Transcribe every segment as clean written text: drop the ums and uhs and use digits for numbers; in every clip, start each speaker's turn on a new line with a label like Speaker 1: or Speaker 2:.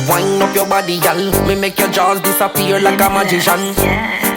Speaker 1: Wind up your body, gal. Me make your jaws disappear like a magician.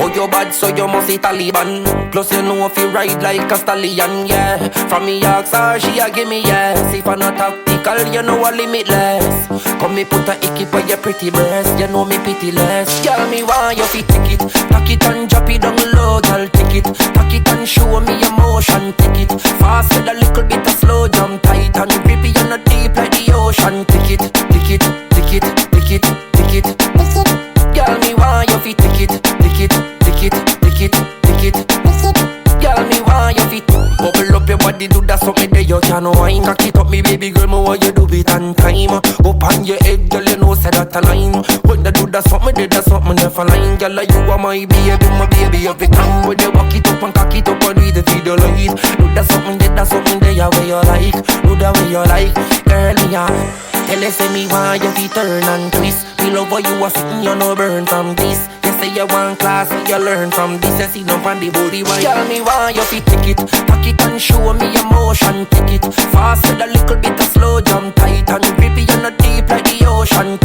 Speaker 1: Oh, you bad, so you must be Taliban. Plus you know if you ride like a stallion, yeah. From me ask her, she a give me yes. If I'm not tactical, you know I limitless. Come me put a icky for your pretty breast. You know me pitiless. Girl, me want you fi take it. Tack it and drop it down low, girl, take it. Tack it and show me emotion, take it. Fast with a little bit of slow jump. Tight and grippy and not deep like the ocean. Take it, take it, take it, take it, take it, take it. Girl, me want you fi take it, take it, take it, take it, take it, take it. Girl, me want you fi bubble up your body, do that something that you can wine. Cock it up, me baby girl, me want you do it on time. Up on your head, girl, you know say that a line. When you do that something, that's something never line. Girl, you are my baby every time. When you walk it up and cock it up and do it to the light. Do that something that you way you like. Do that way you like, girl, yeah. Tell you say me want you fi turn and twist. Me love how you are sitting, you no burn from this. You say you want class, you learn from this. You see no from the body wine. Girl, me want you fi take it, tack it and show me emotion. Take it fast with a little bit of slow jump. Tight and grippy and not deep like the ocean.